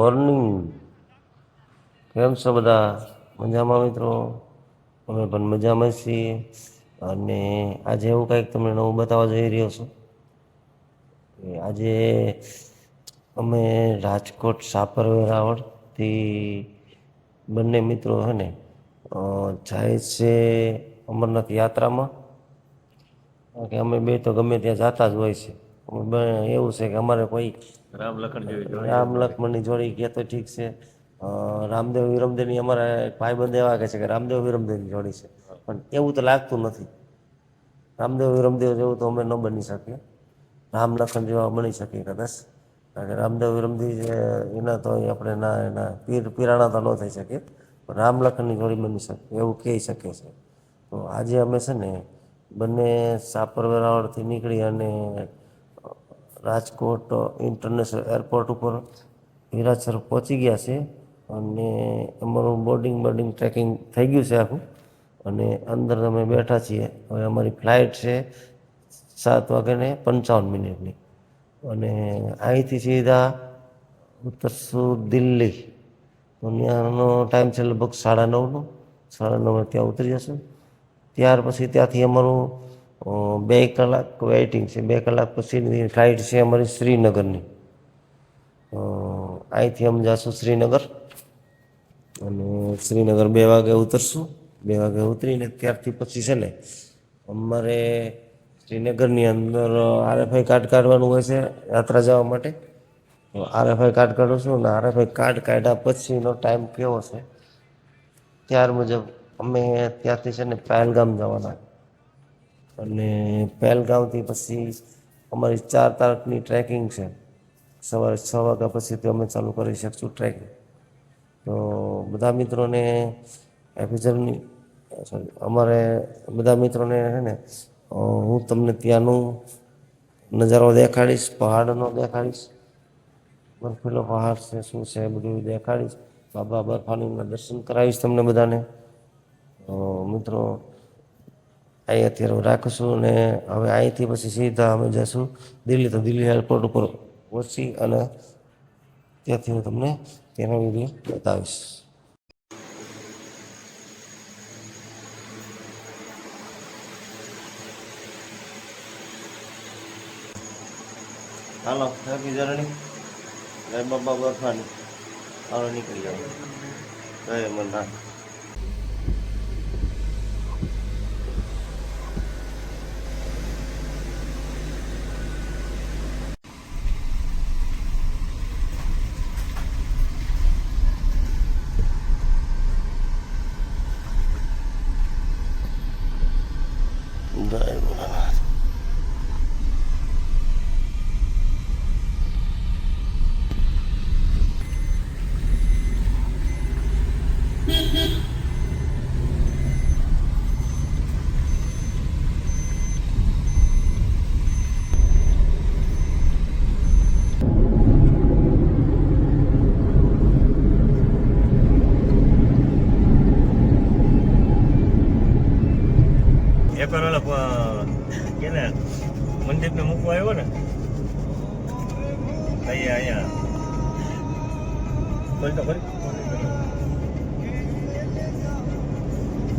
Morning. કેમ છો બધા? મજામાં મિત્રો? અમે પણ મજામાં છીએ. અને આજે એવું કંઈક તમને નવું બતાવવા જઈ રહ્યો છું. આજે અમે રાજકોટ સાપરવેરાવળથી બંને મિત્રો હે ને જાય છે અમરનાથ યાત્રામાં. કે અમે બે તો ગમે ત્યાં જાતા જ હોય છે. એવું છે કે અમારે કોઈ રામ લક્ષ્મણની જોડી કે તો ઠીક છે. રામદેવ વિરમદેવની અમારા ભાઈબંધ એવા કહે છે કે રામદેવ વિરમદેવની જોડી છે, પણ એવું તો લાગતું નથી. રામદેવ વિરમદેવ જેવું તો અમે ન બની શકીએ. રામ લખન જેવા બની શકીએ કદાચ. કારણ કે રામદેવ વિરમદેવ એના તો આપણે ના એના પીરાણા તો ન થઈ શકે. રામ લખનની જોડી બની શકે એવું કહી શકે છે. તો આજે અમે છે ને બંને સાપરવેરાવળથી નીકળી અને રાજકોટ ઇન્ટરનેશનલ એરપોર્ટ ઉપર હીરાસર પહોંચી ગયા છે. અને અમારું બોર્ડિંગ ટ્રેકિંગ થઈ ગયું છે આખું. અને અંદર અમે બેઠા છીએ. હવે અમારી ફ્લાઇટ છે 7:55 અને અહીંથી સીધા ઉતરશું દિલ્હી. તો ત્યાંનો ટાઈમ છે લગભગ 9:30. 9:30 ત્યાં ઉતરી જશું. ત્યાર પછી ત્યાંથી અમારું 2 કલાક વેઇટિંગ છે. 2 કલાક પછીની ફ્લાઇટ છે અમારી શ્રીનગરની. અહીંથી અમે જઈશું શ્રીનગર. અને શ્રીનગર 2 વાગે ઉતરશું. 2 વાગે ઉતરીને ત્યારથી પછી છે ને અમારે શ્રીનગરની અંદર RFI કાર્ડ કાઢવાનું હોય છે યાત્રા જવા માટે. RFI કાર્ડ કાઢું છું ને RFI કાર્ડ કાઢ્યા પછીનો ટાઈમ કેવો છે ત્યાર મુજબ અમે ત્યાંથી છે ને પહેલગામ જવાના. અને પહેલગામથી પછી અમારી 4 તારીખની ટ્રેકિંગ છે. સવારે 6 વાગ્યા પછીથી અમે ચાલુ કરી શકીશું ટ્રેકિંગ. તો બધા મિત્રોને અમારે બધા મિત્રોને છે ને હું તમને ત્યાંનું નજારો દેખાડીશ, પહાડનો દેખાડીશ. બર્ફીલો પહાડ છે શું છે બધું દેખાડીશ. બાબા બર્ફાનીના દર્શન કરાવીશ તમને બધાને. મિત્રો અહીં અત્યારે રાખીશું અને હવે અહીંથી પછી સીધા અમે જઈશું દિલ્હી. તો દિલ્હી એરપોર્ટ ઉપર પહોંચી અને ત્યાંથી હું તમને તેનો વિડીયો બતાવીશ. હાલો થાકી જરણી જય બાબા બર્ફાની. હાલો નીકળી જાવ. જય અમરનાથ. જય ભોળાનાથ. એકવાર ઓલા કેને મંદિરને મૂકવા આવ્યો ને અહીંયા બોલ તો ખરી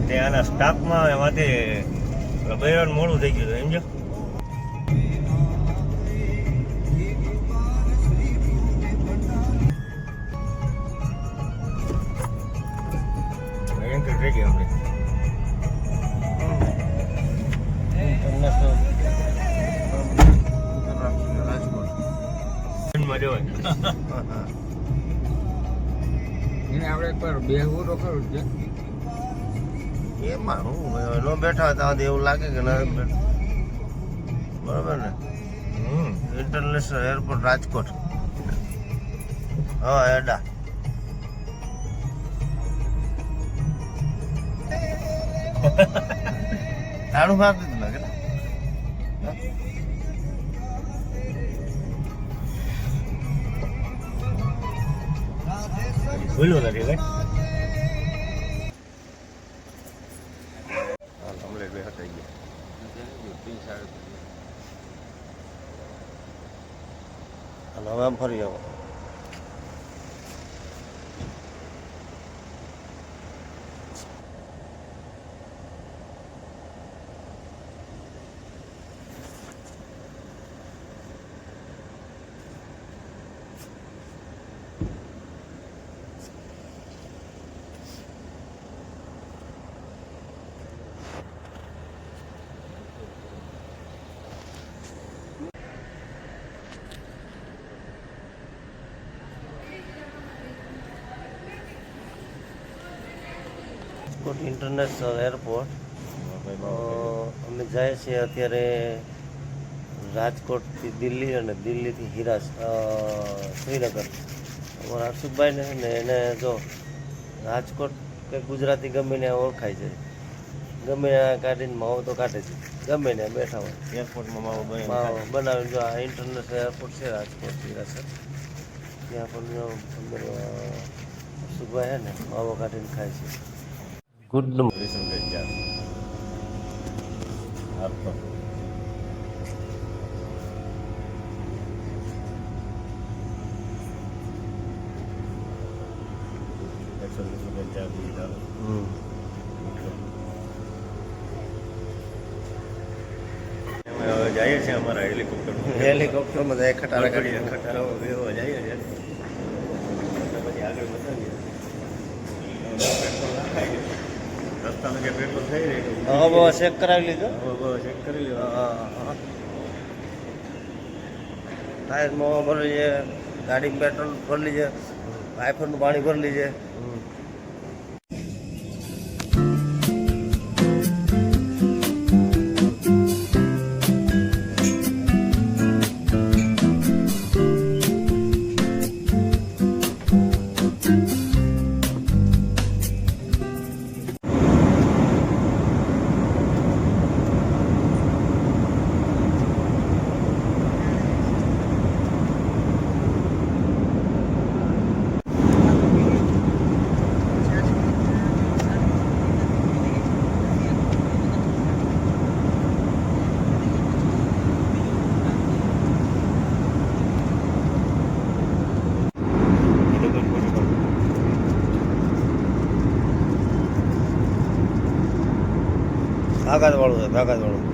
ત્યાંના સ્ટાફમાં એમાંથી બહેરાનું મોડું થઈ ગયું હતું સમજો. એન્ટર થઈ ગઈ આપણે એને આપણે એકવાર બેહવું તો ખરું છે. એમાં હું ન બેઠા ત્યાં એવું લાગે કે ના બરાબર ને. International airport Rajkot. હા એડા તાળું માર દીધું લાગે ને. ભૂલ્યું નથી ભાઈ. કમ્પ્લેટ બે હટાઈ ગયા. હાલો હવે આમ ફરી આવો. Rajkot international airport. ભાઈ અમે જાય છીએ અત્યારે રાજકોટથી દિલ્હી અને દિલ્હીથી શ્રીનગર. અમારા હર્ષુભાઈને છે ને એને જો રાજકોટ કે ગુજરાતી ગમે ને ઓળખાય છે, ગમે ત્યાં કાઢીને માવો તો કાઢે છે, ગમે ને બેઠા હોય એરપોર્ટમાં માવો બને માવો બનાવીને. જો આ ઇન્ટરનેશનલ એરપોર્ટ છે રાજકોટ હિરાસર, ત્યાં પણ હર્ષુભાઈ છે ને માવો કાઢીને ખાય છે. ગુડ જઈએ છીએ અમારા હેલિકોપ્ટરમાં જાય ખટારા જઈએ છીએ પછી આગળ વધારીએ. પેટ્રોલ નાખાય રસ્તામાં જે પેટ્રોલ થઈ રહ્યું હવે ચેક કરાવી લીધો. હવે ચેક કરી લેવા. ટાયરમાં ભરી છે, ગાડીમાં પેટ્રોલ ભરી લીધે, આઈફોનનું પાણી ભરી લીધે. તાકાતવાળું છે, તાકાતવાળું.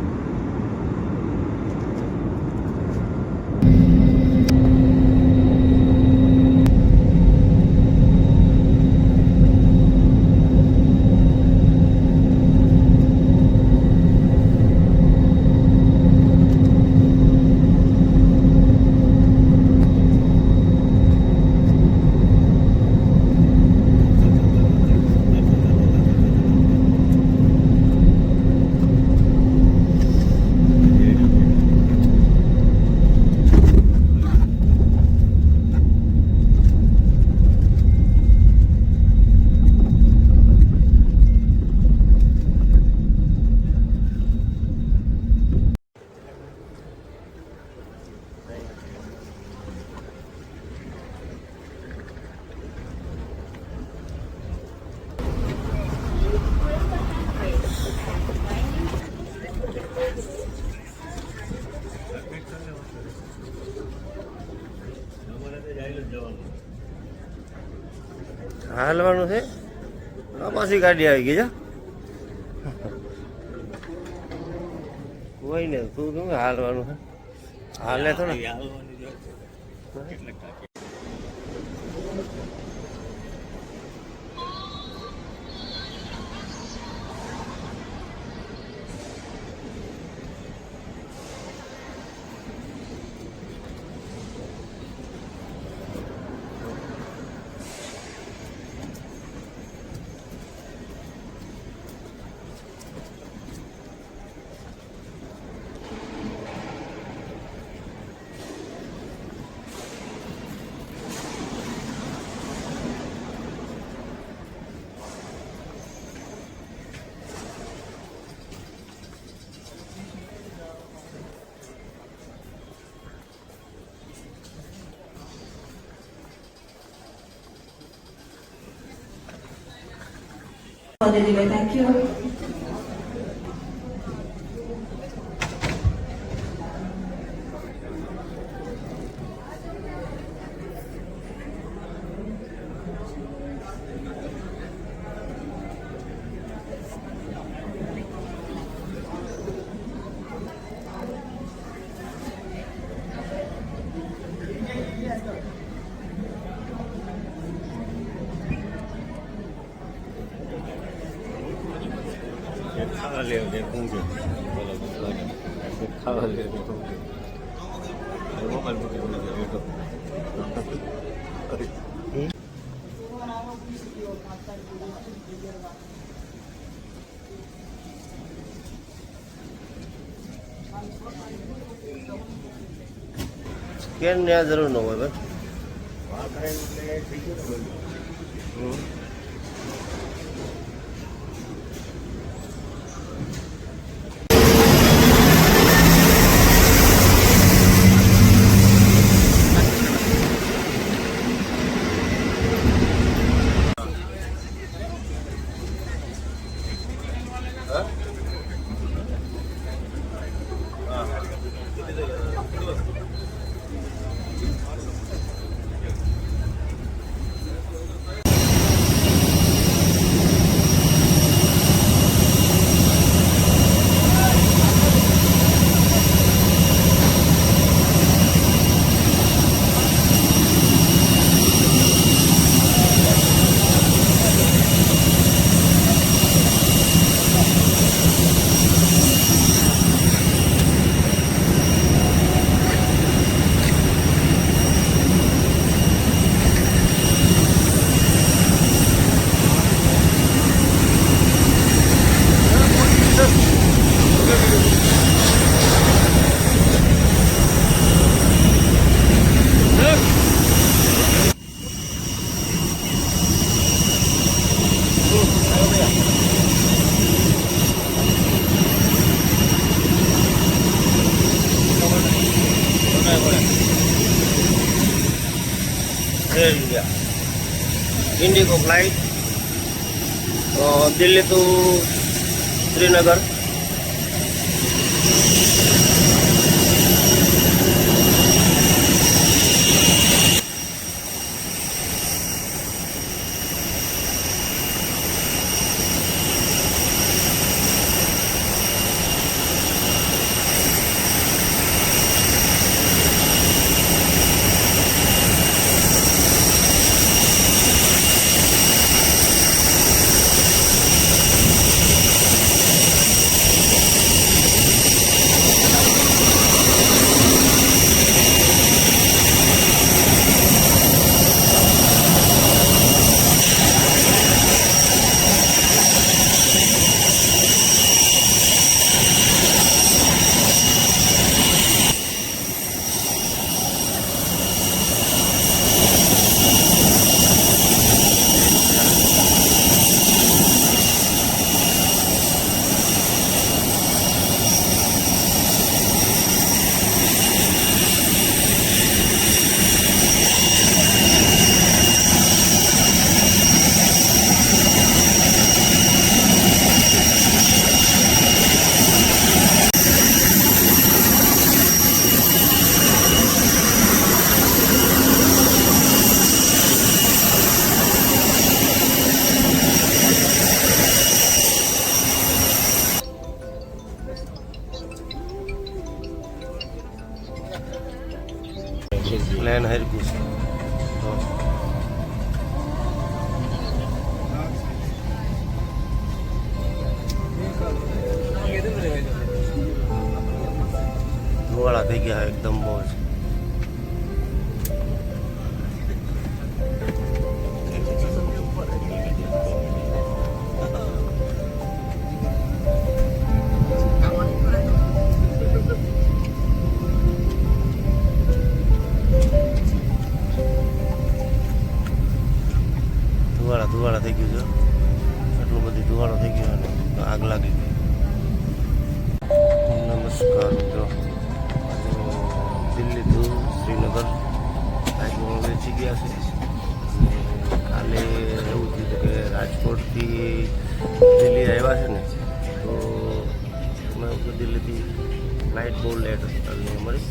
હાલવાનું છે. આ પાછી ગાડી આવી ગઈ છે. કોઈ ને તું કેમ હાલવાનું છે? હાલે તો ને. Thank you. ખાવા લેવું છે શું છે ખાવા લેવું શું છે મોબાઈલ મૂકી બેઠો કેમ ને આ જરૂર ન હોય ભાઈ. વાત કરે એટલે થઈ ગયું ને બધું. હમ. IndiGo flight Delhi to Srinagar. Plane हरकुछ धुवाड़ा થઈ ગયા એકદમ મોજ. ધુવાડા થઈ ગયું છે, એટલું બધી ધુવાડો થઈ ગયો અને આગ લાગી ગઈ. નમસ્કાર મિત્રો, દિલ્હી ટુ શ્રીનગર ફ્લાઇટમાં વેચી ગયા છે. કાલે એવું થયું હતું કે રાજકોટથી દિલ્હી આવ્યા છે ને, તો મેં દિલ્હીથી फ्लाइट बहुत लेट चलनी हमारी.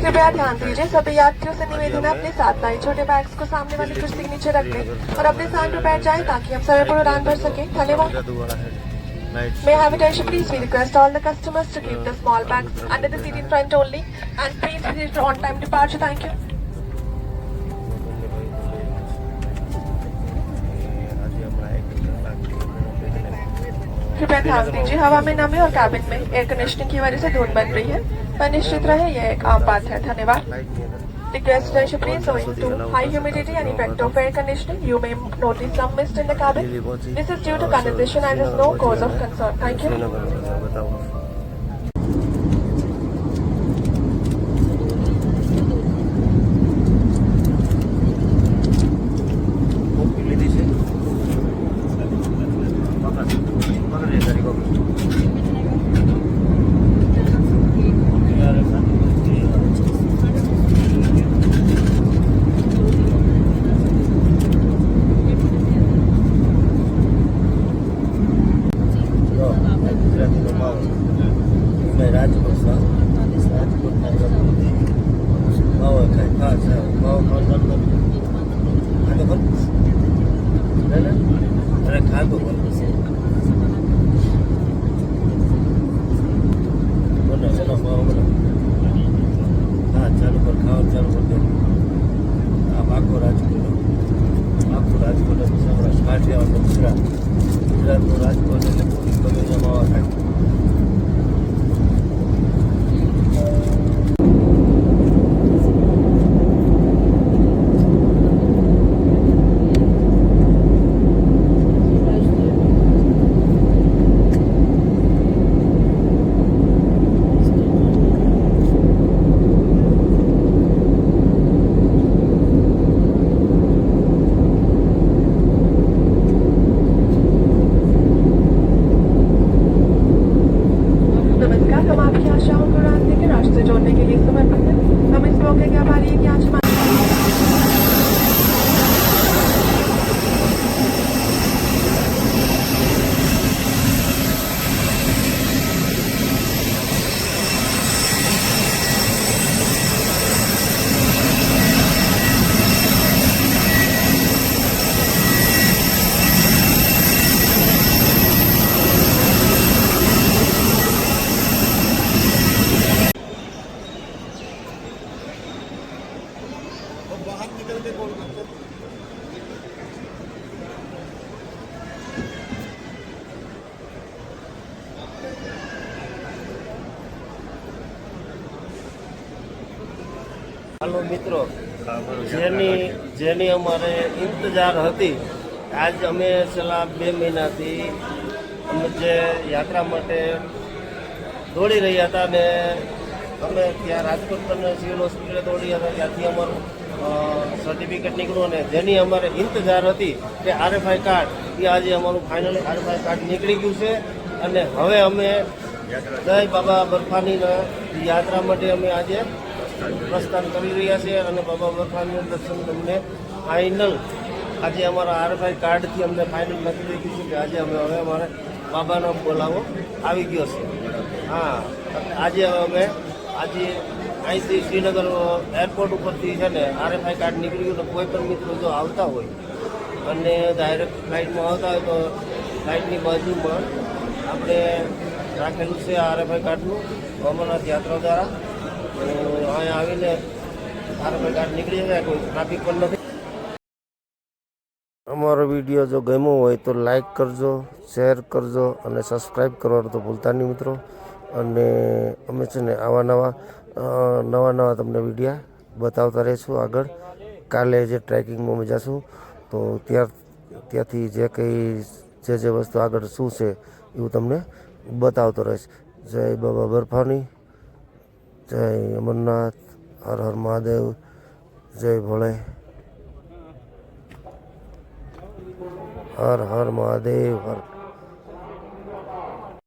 कृपया ध्यान दीजिए, सभी यात्रियों से निवेदन है अपने साथ लाए छोटे बैग्स को सामने वाली कुर्सी के नीचे रख दें और अपने स्थान पर बैठ जाएं ताकि हम सरल पर उड़ान भर सकें. धन्यवाद. May I have attention please? We request all the customers to keep the small bags under the seat in front only and please visit for on-time departure. Thank you. कृपया ध्यान दीजिए, हवा में नमी और कैबिन में एयर कंडीशनिंग की वजह से धुंध बन रही है, पर निश्चित रहे यह एक आम बात है. धन्यवाद. Request attention please, owing to high humidity and effect of air conditioning, you may notice some mist in the cabin. This is due to condensation and is no cause of concern. Thank you. Rajkot એટલે સૌરાષ્ટ્ર, કાઠિયાવાડ એટલે ગુજરાત, ગુજરાતનું રાજકોટ એટલે પૂરી ગમે ત્યાં માવા થાય. नमस्कार, हम आपकी आशाओं को रास्ते के रास्ते जोड़ने के लिए समर्पित हैं। हम इस मौके के आभारी हैं कि आज हमारे હાલો મિત્રો, હા, બરોબર. જેની અમારે ઇંતજાર હતી, આજ અમે છેલ્લા 2 મહિનાથી અમે જે યાત્રા માટે દોડી રહ્યા હતા ને અમે ત્યાં રાજકોટ પણ સિવિલ હોસ્પિટલે દોડ્યા હતા, ત્યાંથી અમારું સર્ટિફિકેટ નીકળ્યું અને જેની અમારે ઇંતજાર હતી કે RFI કાર્ડ, એ આજે અમારું ફાઇનલ RFI કાર્ડ નીકળી ગયું છે. અને હવે અમે જય બાબા બર્ફાનીના યાત્રા માટે અમે આજે પ્રસ્થાન કરી રહ્યા છીએ અને બાબા બર્ફાનીનું દર્શન તમને ફાઇનલ આજે અમારા RFI કાર્ડથી અમને ફાઇનલ નક્કી થઈ ગયું છે કે આજે હવે અમારે બાબાનો બોલાવો આવી ગયો છે. હા, આજે અહીંથી શ્રીનગર એરપોર્ટ ઉપરથી છે ને RFI કાર્ડ નીકળી ગયું. ને કોઈ પણ મિત્રો જો આવતા હોય અને ડાયરેક્ટ ફ્લાઇટમાં આવતા હોય તો ફ્લાઇટની બાજુમાં આપણે રાખેલું છે RFI કાર્ડનું અમરનાથ યાત્રા દ્વારા. અહીંયા આવીને RFI કાર્ડ નીકળી જાય, કોઈ ટ્રાફિક પણ નથી. અમારો વિડીયો જો ગમ્યો હોય તો લાઈક કરજો, શેર કરજો અને સબસ્ક્રાઈબ કરવાનું તો ભૂલતા નહીં મિત્રો. અને અમે છે ને નવા તમને વિડીયા બતાવતા રહીશું આગળ. કાલે જે ટ્રેકિંગમાં અમે જઈશું તો ત્યાંથી જે વસ્તુ આગળ શું છે એવું તમને બતાવતો રહીશ. જય બાબા બર્ફાની, જય અમરનાથ, હર હર મહાદેવ, જય ભોલે, હર હર મહાદેવ, હર